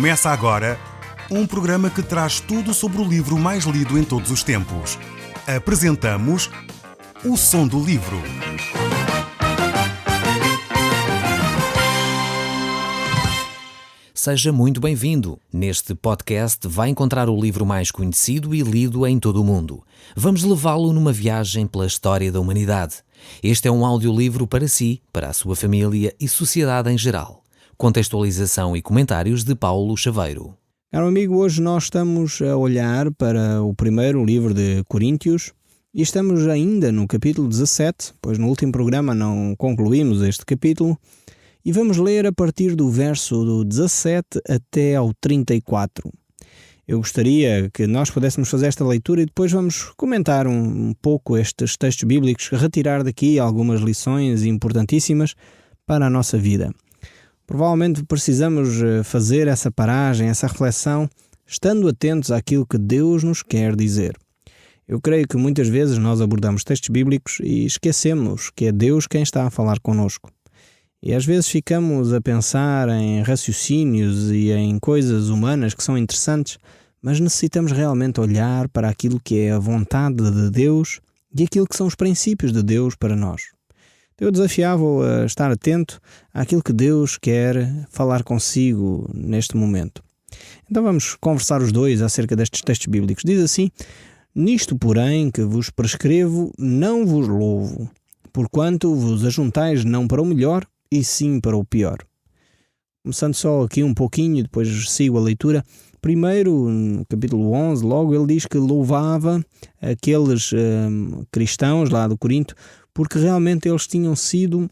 Começa agora um programa que traz tudo sobre o livro mais lido em todos os tempos. Apresentamos O Som do Livro. Seja muito bem-vindo. Neste podcast vai encontrar o livro mais conhecido e lido em todo o mundo. Vamos levá-lo numa viagem pela história da humanidade. Este é um audiolivro para si, para a sua família e sociedade em geral. Contextualização e comentários de Paulo Chaveiro. Caro amigo, hoje nós estamos a olhar para o primeiro livro de Coríntios e estamos ainda no capítulo 17, pois no último programa não concluímos este capítulo, e vamos ler a partir do verso do 17 até ao 34. Eu gostaria que nós pudéssemos fazer esta leitura e depois vamos comentar um pouco estes textos bíblicos, retirar daqui algumas lições importantíssimas para a nossa vida. Provavelmente precisamos fazer essa paragem, essa reflexão, estando atentos àquilo que Deus nos quer dizer. Eu creio que muitas vezes nós abordamos textos bíblicos e esquecemos que é Deus quem está a falar connosco. E às vezes ficamos a pensar em raciocínios e em coisas humanas que são interessantes, mas necessitamos realmente olhar para aquilo que é a vontade de Deus e aquilo que são os princípios de Deus para nós. Eu desafiava-o a estar atento àquilo que Deus quer falar consigo neste momento. Então vamos conversar os dois acerca destes textos bíblicos. Diz assim: nisto, porém, que vos prescrevo, não vos louvo, porquanto vos ajuntais não para o melhor, e sim para o pior. Começando só aqui um pouquinho, depois sigo a leitura. Primeiro, no capítulo 11, logo ele diz que louvava aqueles cristãos lá do Corinto, porque realmente eles tinham sido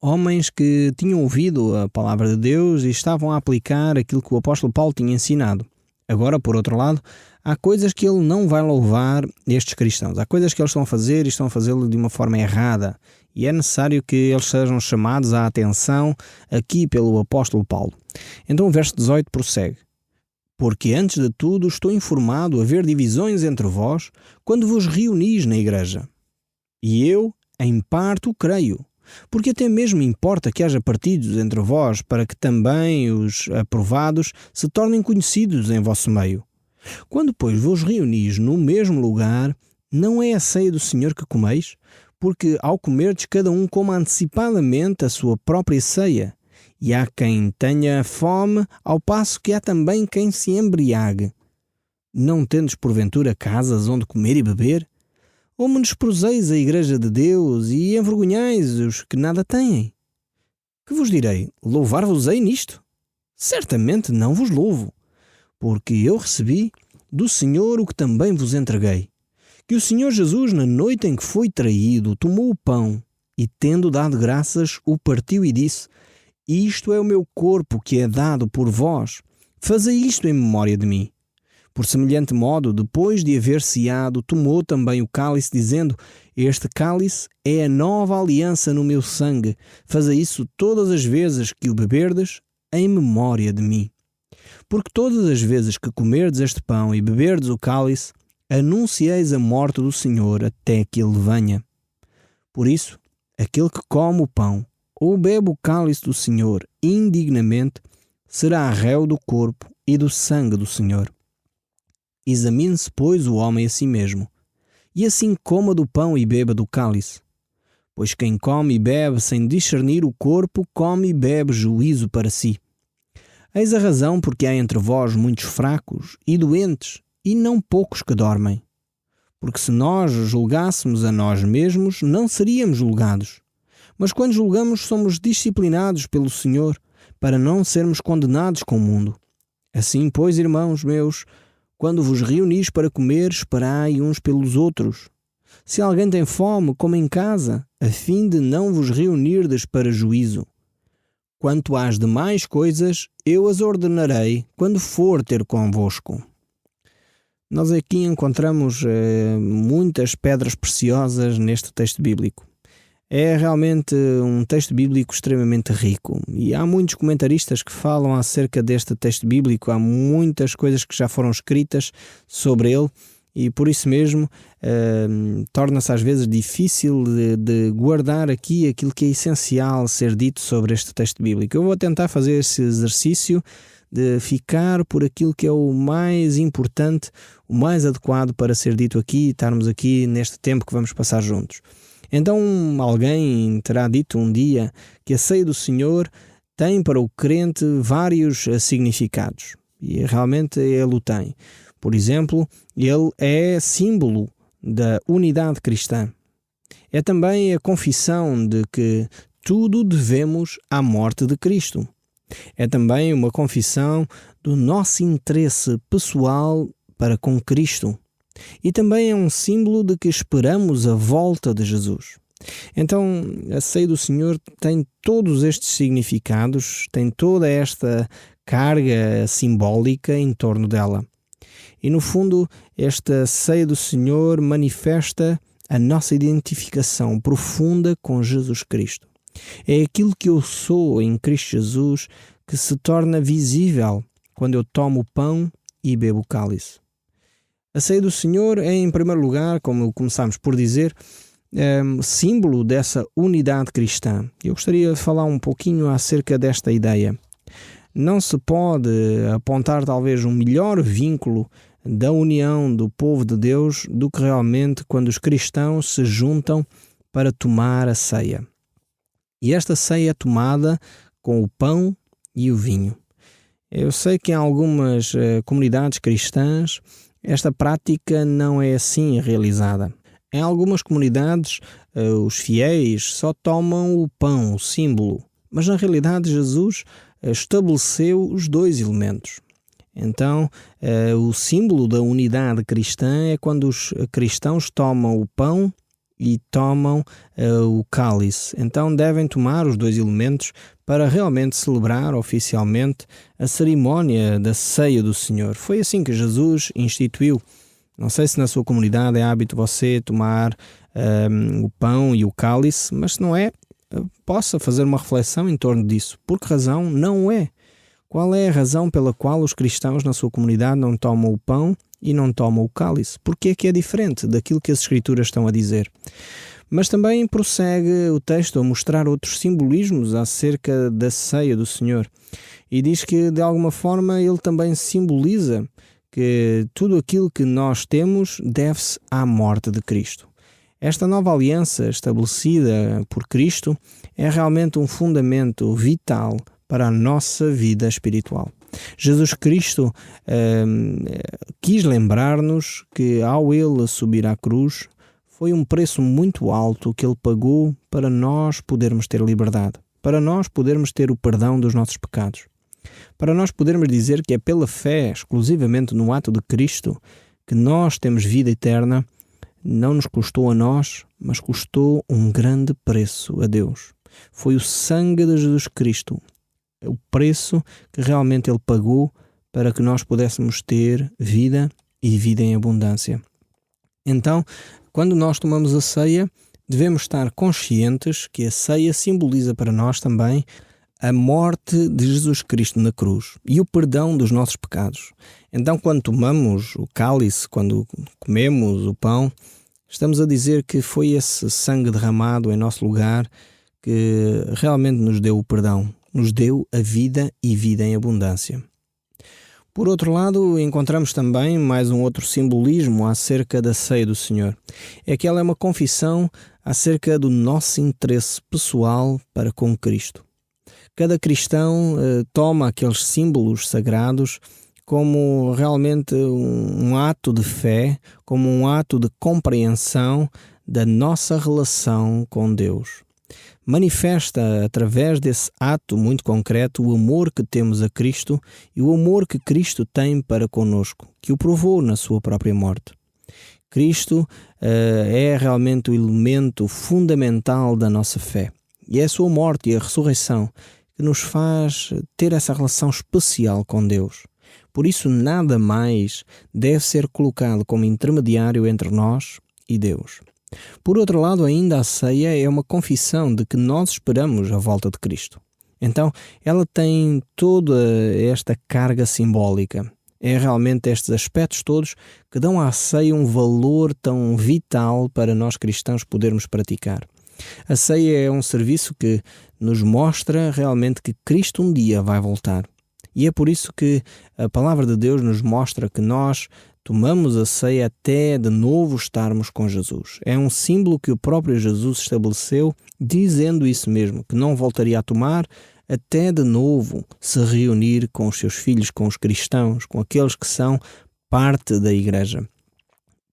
homens que tinham ouvido a palavra de Deus e estavam a aplicar aquilo que o apóstolo Paulo tinha ensinado. Agora, por outro lado, há coisas que ele não vai louvar estes cristãos. Há coisas que eles estão a fazer e estão a fazê-lo de uma forma errada. E é necessário que eles sejam chamados à atenção aqui pelo apóstolo Paulo. Então o verso 18 prossegue: porque antes de tudo estou informado haver divisões entre vós quando vos reunis na igreja. E eu, em parte, o creio, porque até mesmo importa que haja partidos entre vós para que também os aprovados se tornem conhecidos em vosso meio. Quando, pois, vos reunis no mesmo lugar, não é a ceia do Senhor que comeis? Porque ao comerdes cada um coma antecipadamente a sua própria ceia, e há quem tenha fome, ao passo que há também quem se embriague. Não tendes porventura casas onde comer e beber? Ou menosprezeis a igreja de Deus e envergonhais os que nada têm? Que vos direi? Louvar-vos-ei nisto? Certamente não vos louvo, porque eu recebi do Senhor o que também vos entreguei. Que o Senhor Jesus, na noite em que foi traído, tomou o pão e, tendo dado graças, o partiu e disse: isto é o meu corpo que é dado por vós. Fazei isto em memória de mim. Por semelhante modo, depois de haver ceado, tomou também o cálice, dizendo: este cálice é a nova aliança no meu sangue. Fazei isso todas as vezes que o beberdes, em memória de mim. Porque todas as vezes que comerdes este pão e beberdes o cálice, anuncieis a morte do Senhor até que ele venha. Por isso, aquele que come o pão ou bebe o cálice do Senhor indignamente, será réu do corpo e do sangue do Senhor. Examine-se, pois, o homem a si mesmo, e assim coma do pão e beba do cálice. Pois quem come e bebe sem discernir o corpo, come e bebe juízo para si. Eis a razão porque há entre vós muitos fracos e doentes, e não poucos que dormem. Porque se nós julgássemos a nós mesmos, não seríamos julgados. Mas quando julgamos, somos disciplinados pelo Senhor, para não sermos condenados com o mundo. Assim, pois, irmãos meus, quando vos reunis para comer, esperai uns pelos outros. Se alguém tem fome, coma em casa, a fim de não vos reunirdes para juízo. Quanto às demais coisas, eu as ordenarei quando for ter convosco. Nós aqui encontramos muitas pedras preciosas neste texto bíblico. É realmente um texto bíblico extremamente rico e há muitos comentaristas que falam acerca deste texto bíblico, há muitas coisas que já foram escritas sobre ele e por isso mesmo torna-se às vezes difícil de guardar aqui aquilo que é essencial ser dito sobre este texto bíblico. Eu vou tentar fazer esse exercício de ficar por aquilo que é o mais importante, o mais adequado para ser dito aqui e estarmos aqui neste tempo que vamos passar juntos. Então alguém terá dito um dia que a ceia do Senhor tem para o crente vários significados. E realmente ele o tem. Por exemplo, ele é símbolo da unidade cristã. É também a confissão de que tudo devemos à morte de Cristo. É também uma confissão do nosso interesse pessoal para com Cristo. E também é um símbolo de que esperamos a volta de Jesus. Então, a ceia do Senhor tem todos estes significados, tem toda esta carga simbólica em torno dela. E, no fundo, esta ceia do Senhor manifesta a nossa identificação profunda com Jesus Cristo. É aquilo que eu sou em Cristo Jesus que se torna visível quando eu tomo o pão e bebo o cálice. A ceia do Senhor é, em primeiro lugar, como começámos por dizer, símbolo dessa unidade cristã. Eu gostaria de falar um pouquinho acerca desta ideia. Não se pode apontar talvez um melhor vínculo da união do povo de Deus do que realmente quando os cristãos se juntam para tomar a ceia. E esta ceia é tomada com o pão e o vinho. Eu sei que em algumas comunidades cristãs esta prática não é assim realizada. Em algumas comunidades, os fiéis só tomam o pão, o símbolo, mas na realidade Jesus estabeleceu os dois elementos. Então, o símbolo da unidade cristã é quando os cristãos tomam o pão e tomam o cálice. Então devem tomar os dois elementos para realmente celebrar oficialmente a cerimónia da ceia do Senhor. Foi assim que Jesus instituiu. Não sei se na sua comunidade é hábito você tomar o pão e o cálice, mas se não é, possa fazer uma reflexão em torno disso. Por que razão não é? Qual é a razão pela qual os cristãos na sua comunidade não tomam o pão e não tomam o cálice? Porque é que é diferente daquilo que as Escrituras estão a dizer? Mas também prossegue o texto a mostrar outros simbolismos acerca da ceia do Senhor. E diz que, de alguma forma, ele também simboliza que tudo aquilo que nós temos deve-se à morte de Cristo. Esta nova aliança estabelecida por Cristo é realmente um fundamento vital para a nossa vida espiritual. Jesus Cristo quis lembrar-nos que ao Ele subir à cruz foi um preço muito alto que Ele pagou para nós podermos ter liberdade, para nós podermos ter o perdão dos nossos pecados, para nós podermos dizer que é pela fé, exclusivamente no ato de Cristo, que nós temos vida eterna. Não nos custou a nós, mas custou um grande preço a Deus. Foi o sangue de Jesus Cristo, o preço que realmente Ele pagou para que nós pudéssemos ter vida e vida em abundância. Então, quando nós tomamos a ceia, devemos estar conscientes que a ceia simboliza para nós também a morte de Jesus Cristo na cruz e o perdão dos nossos pecados. Então, quando tomamos o cálice, quando comemos o pão, estamos a dizer que foi esse sangue derramado em nosso lugar que realmente nos deu o perdão, nos deu a vida e vida em abundância. Por outro lado, encontramos também mais um outro simbolismo acerca da ceia do Senhor. É que ela é uma confissão acerca do nosso interesse pessoal para com Cristo. Cada cristão toma aqueles símbolos sagrados como realmente um ato de fé, como um ato de compreensão da nossa relação com Deus. Manifesta através desse ato muito concreto o amor que temos a Cristo e o amor que Cristo tem para conosco, que o provou na sua própria morte. Cristo é realmente o elemento fundamental da nossa fé. E é a sua morte e a ressurreição que nos faz ter essa relação especial com Deus. Por isso, nada mais deve ser colocado como intermediário entre nós e Deus. Por outro lado, ainda a ceia é uma confissão de que nós esperamos a volta de Cristo. Então, ela tem toda esta carga simbólica. É realmente estes aspectos todos que dão à ceia um valor tão vital para nós cristãos podermos praticar. A ceia é um serviço que nos mostra realmente que Cristo um dia vai voltar. E é por isso que a palavra de Deus nos mostra que nós tomamos a ceia até de novo estarmos com Jesus. É um símbolo que o próprio Jesus estabeleceu, dizendo isso mesmo, que não voltaria a tomar até de novo se reunir com os seus filhos, com os cristãos, com aqueles que são parte da igreja.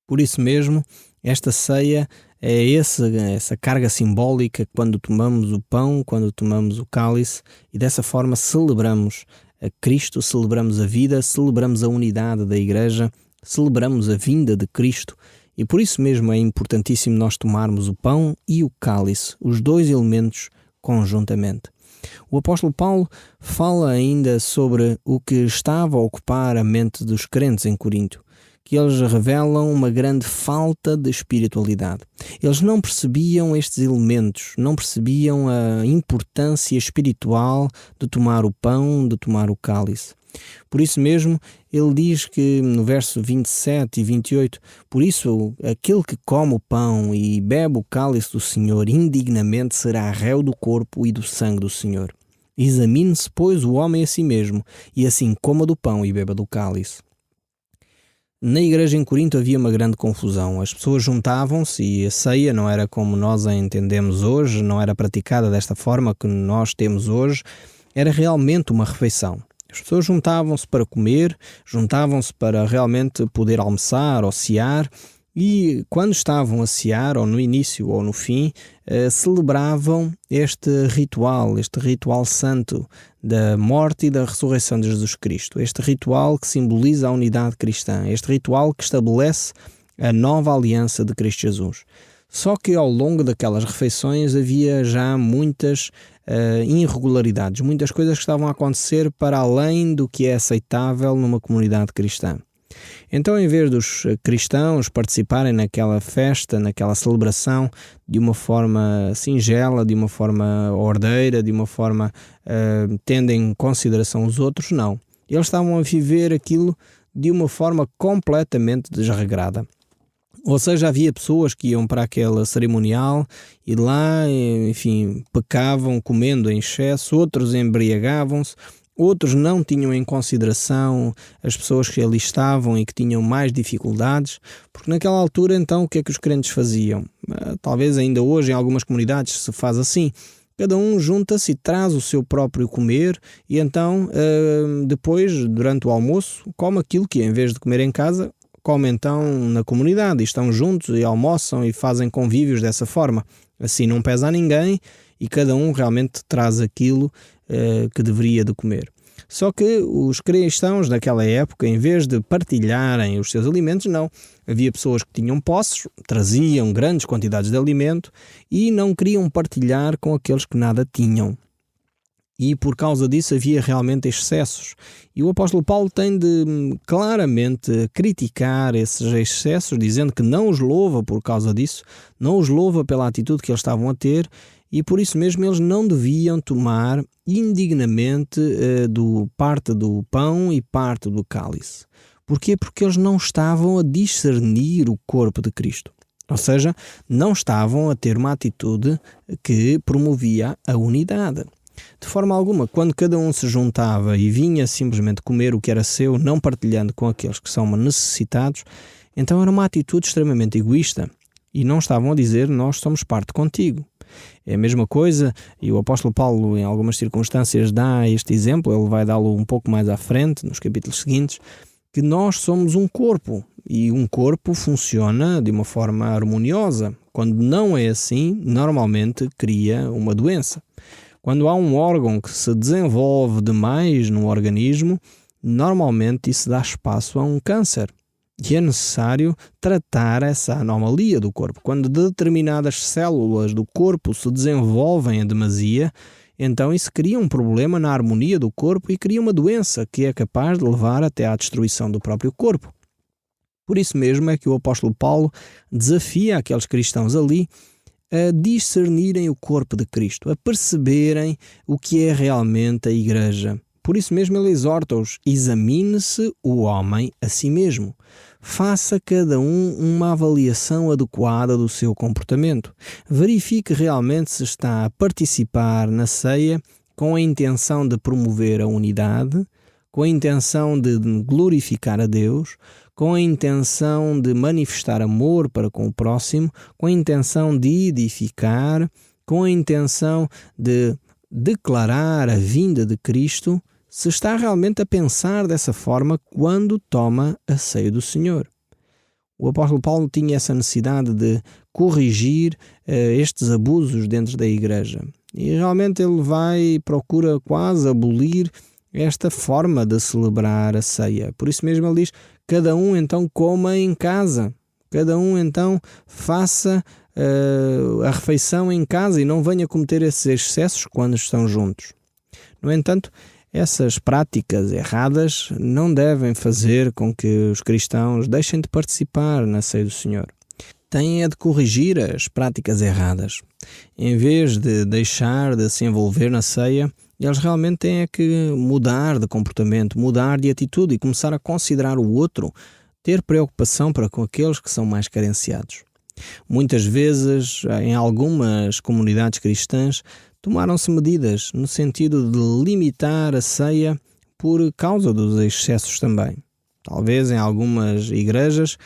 Por isso mesmo, esta ceia é essa carga simbólica quando tomamos o pão, quando tomamos o cálice, e dessa forma celebramos a Cristo, celebramos a vida, celebramos a unidade da igreja, celebramos a vinda de Cristo, e por isso mesmo é importantíssimo nós tomarmos o pão e o cálice, os dois elementos conjuntamente. O apóstolo Paulo fala ainda sobre o que estava a ocupar a mente dos crentes em Corinto, que eles revelam uma grande falta de espiritualidade. Eles não percebiam estes elementos, não percebiam a importância espiritual de tomar o pão, de tomar o cálice. Por isso mesmo, ele diz que no verso 27 e 28, por isso aquele que come o pão e bebe o cálice do Senhor indignamente será réu do corpo e do sangue do Senhor. Examine-se, pois, o homem a si mesmo, e assim coma do pão e beba do cálice. Na igreja em Corinto havia uma grande confusão. As pessoas juntavam-se e a ceia não era como nós a entendemos hoje, não era praticada desta forma que nós temos hoje, era realmente uma refeição. As pessoas juntavam-se para comer, juntavam-se para realmente poder almoçar ou cear, e quando estavam a cear, ou no início ou no fim, celebravam este ritual santo da morte e da ressurreição de Jesus Cristo. Este ritual que simboliza a unidade cristã, este ritual que estabelece a nova aliança de Cristo Jesus. Só que ao longo daquelas refeições havia já muitas irregularidades, muitas coisas que estavam a acontecer para além do que é aceitável numa comunidade cristã. Então, em vez dos cristãos participarem naquela festa, naquela celebração, de uma forma singela, de uma forma ordeira, de uma forma tendo em consideração os outros, não. Eles estavam a viver aquilo de uma forma completamente desregrada. Ou seja, havia pessoas que iam para aquele cerimonial e lá, enfim, pecavam comendo em excesso, outros embriagavam-se, outros não tinham em consideração as pessoas que ali estavam e que tinham mais dificuldades, porque naquela altura então o que é que os crentes faziam? Talvez ainda hoje em algumas comunidades se faz assim. Cada um junta-se e traz o seu próprio comer e então depois, durante o almoço, come aquilo que em vez de comer em casa, come então na comunidade, e estão juntos e almoçam e fazem convívios dessa forma. Assim não pesa a ninguém e cada um realmente traz aquilo que deveria de comer. Só que os cristãos daquela época, em vez de partilharem os seus alimentos, não. Havia pessoas que tinham posses, traziam grandes quantidades de alimento e não queriam partilhar com aqueles que nada tinham. E por causa disso havia realmente excessos. E o apóstolo Paulo tem de claramente criticar esses excessos, dizendo que não os louva por causa disso, não os louva pela atitude que eles estavam a ter, e por isso mesmo eles não deviam tomar indignamente parte do pão e parte do cálice. Porquê? Porque eles não estavam a discernir o corpo de Cristo. Ou seja, não estavam a ter uma atitude que promovia a unidade. De forma alguma, quando cada um se juntava e vinha simplesmente comer o que era seu, não partilhando com aqueles que são necessitados, então era uma atitude extremamente egoísta. E não estavam a dizer, nós somos parte contigo. É a mesma coisa, e o apóstolo Paulo em algumas circunstâncias dá este exemplo, ele vai dá-lo um pouco mais à frente, nos capítulos seguintes, que nós somos um corpo, e um corpo funciona de uma forma harmoniosa. Quando não é assim, normalmente cria uma doença. Quando há um órgão que se desenvolve demais no organismo, normalmente isso dá espaço a um câncer. E é necessário tratar essa anomalia do corpo. Quando determinadas células do corpo se desenvolvem em demasia, então isso cria um problema na harmonia do corpo e cria uma doença que é capaz de levar até à destruição do próprio corpo. Por isso mesmo é que o apóstolo Paulo desafia aqueles cristãos ali a discernirem o corpo de Cristo, a perceberem o que é realmente a igreja. Por isso mesmo ele exorta-os, examine-se o homem a si mesmo. Faça cada um uma avaliação adequada do seu comportamento. Verifique realmente se está a participar na ceia com a intenção de promover a unidade, com a intenção de glorificar a Deus, com a intenção de manifestar amor para com o próximo, com a intenção de edificar, com a intenção de declarar a vinda de Cristo, se está realmente a pensar dessa forma quando toma a ceia do Senhor. O apóstolo Paulo tinha essa necessidade de corrigir estes abusos dentro da igreja. E realmente ele procura quase abolir esta forma de celebrar a ceia. Por isso mesmo ele diz, cada um então coma em casa, cada um então faça a refeição em casa e não venha cometer esses excessos quando estão juntos. No entanto, essas práticas erradas não devem fazer com que os cristãos deixem de participar na ceia do Senhor. Têm de corrigir as práticas erradas. Em vez de deixar de se envolver na ceia, eles realmente têm que mudar de comportamento, mudar de atitude e começar a considerar o outro, ter preocupação para com aqueles que são mais carenciados. Muitas vezes, em algumas comunidades cristãs, tomaram-se medidas no sentido de limitar a ceia por causa dos excessos também. Talvez em algumas igrejas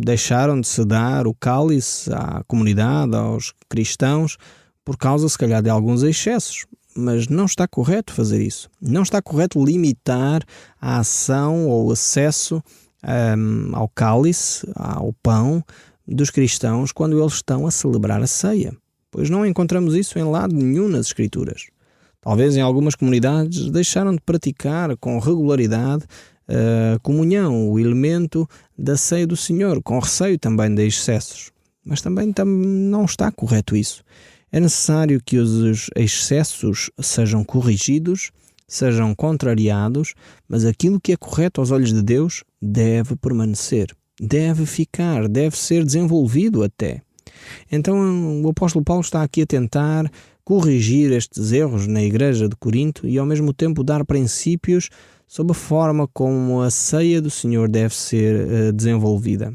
deixaram de se dar o cálice à comunidade, aos cristãos, por causa, se calhar, de alguns excessos. Mas não está correto fazer isso. Não está correto limitar a ação ou o acesso ao cálice, ao pão dos cristãos quando eles estão a celebrar a ceia. Pois não encontramos isso em lado nenhum nas Escrituras. Talvez em algumas comunidades deixaram de praticar com regularidade a comunhão, o elemento da ceia do Senhor, com receio também de excessos. Mas também não está correto isso. É necessário que os excessos sejam corrigidos, sejam contrariados, mas aquilo que é correto aos olhos de Deus deve permanecer, deve ficar, deve ser desenvolvido até. Então o apóstolo Paulo está aqui a tentar corrigir estes erros na igreja de Corinto e ao mesmo tempo dar princípios sobre a forma como a ceia do Senhor deve ser desenvolvida.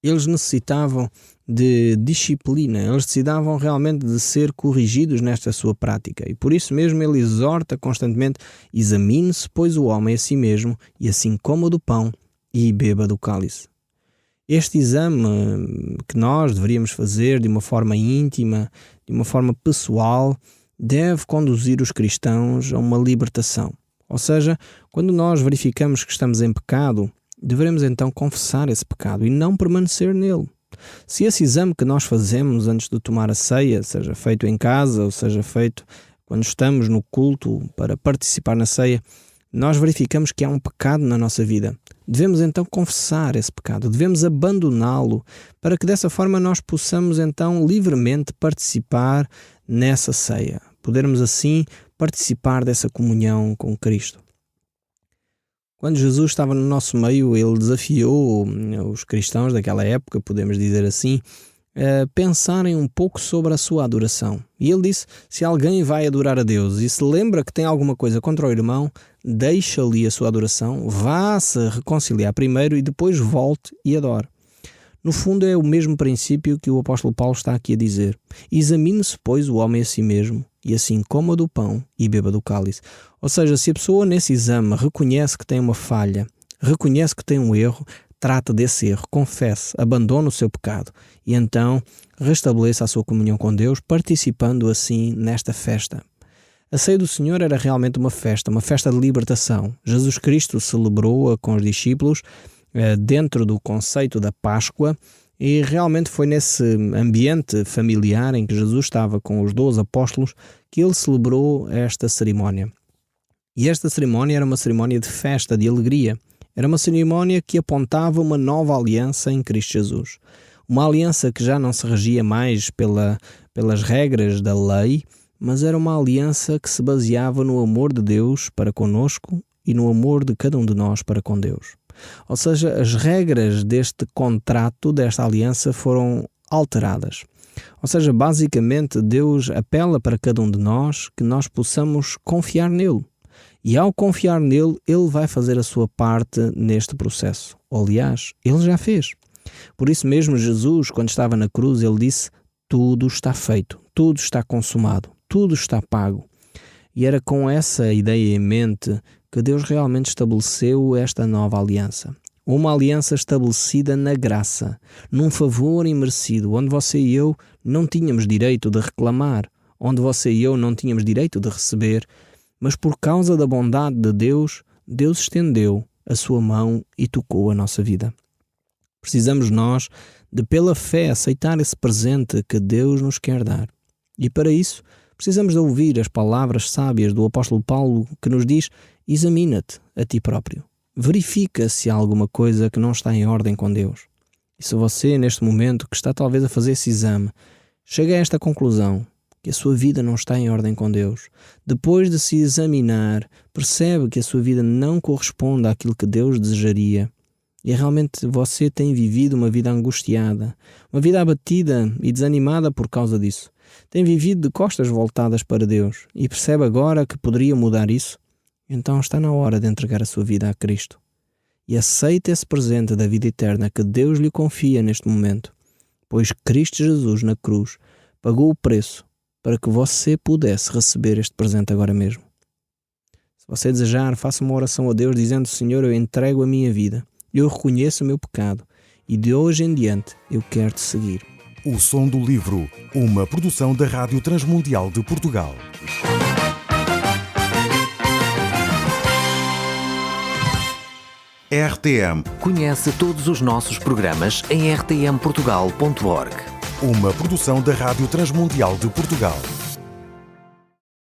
Eles necessitavam de disciplina, eles precisavam realmente de ser corrigidos nesta sua prática e por isso mesmo ele exorta constantemente: examine-se, pois, o homem a si mesmo, e assim coma do pão e beba do cálice. Este exame que nós deveríamos fazer de uma forma íntima, de uma forma pessoal, deve conduzir os cristãos a uma libertação. Ou seja, quando nós verificamos que estamos em pecado, devemos então confessar esse pecado e não permanecer nele. Se esse exame que nós fazemos antes de tomar a ceia, seja feito em casa ou seja feito quando estamos no culto para participar na ceia, nós verificamos que há um pecado na nossa vida, devemos então confessar esse pecado, devemos abandoná-lo, para que dessa forma nós possamos então livremente participar nessa ceia, podermos assim participar dessa comunhão com Cristo. Quando Jesus estava no nosso meio, ele desafiou os cristãos daquela época, podemos dizer assim, a pensarem um pouco sobre a sua adoração. E ele disse: se alguém vai adorar a Deus e se lembra que tem alguma coisa contra o irmão, deixa ali a sua adoração, vá-se reconciliar primeiro e depois volte e adore. No fundo é o mesmo princípio que o apóstolo Paulo está aqui a dizer. Examine-se, pois, o homem a si mesmo, e assim coma do pão e beba do cálice. Ou seja, se a pessoa nesse exame reconhece que tem uma falha, reconhece que tem um erro, trata desse erro, confesse, abandone o seu pecado e então restabeleça a sua comunhão com Deus, participando assim nesta festa. A ceia do Senhor era realmente uma festa de libertação. Jesus Cristo celebrou-a com os discípulos dentro do conceito da Páscoa e realmente foi nesse ambiente familiar em que Jesus estava com os 12 apóstolos que ele celebrou esta cerimónia. E esta cerimónia era uma cerimónia de festa, de alegria. Era uma cerimónia que apontava uma nova aliança em Cristo Jesus. Uma aliança que já não se regia mais pelas regras da lei, mas era uma aliança que se baseava no amor de Deus para conosco e no amor de cada um de nós para com Deus. Ou seja, as regras deste contrato, desta aliança, foram alteradas. Ou seja, basicamente Deus apela para cada um de nós que nós possamos confiar nele. E ao confiar nele, ele vai fazer a sua parte neste processo. Aliás, ele já fez. Por isso mesmo, Jesus, quando estava na cruz, ele disse: tudo está feito, tudo está consumado, tudo está pago. E era com essa ideia em mente que Deus realmente estabeleceu esta nova aliança. Uma aliança estabelecida na graça, num favor imerecido, onde você e eu não tínhamos direito de reclamar, onde você e eu não tínhamos direito de receber, mas por causa da bondade de Deus, Deus estendeu a sua mão e tocou a nossa vida. Precisamos nós de, pela fé, aceitar esse presente que Deus nos quer dar. E para isso, precisamos de ouvir as palavras sábias do apóstolo Paulo que nos diz: examina-te a ti próprio. Verifica se há alguma coisa que não está em ordem com Deus. E se você, neste momento, que está talvez a fazer esse exame, chega a esta conclusão, que a sua vida não está em ordem com Deus, depois de se examinar, percebe que a sua vida não corresponde àquilo que Deus desejaria, e realmente você tem vivido uma vida angustiada, uma vida abatida e desanimada por causa disso. Tem vivido de costas voltadas para Deus e percebe agora que poderia mudar isso, então está na hora de entregar a sua vida a Cristo. E aceite esse presente da vida eterna que Deus lhe confia neste momento, pois Cristo Jesus na cruz pagou o preço para que você pudesse receber este presente agora mesmo. Se você desejar, faça uma oração a Deus dizendo: Senhor, eu entrego a minha vida, eu reconheço o meu pecado e de hoje em diante eu quero te seguir. O Som do Livro, uma produção da Rádio Transmundial de Portugal. RTM. Conhece todos os nossos programas em rtmportugal.org. Uma produção da Rádio Transmundial de Portugal.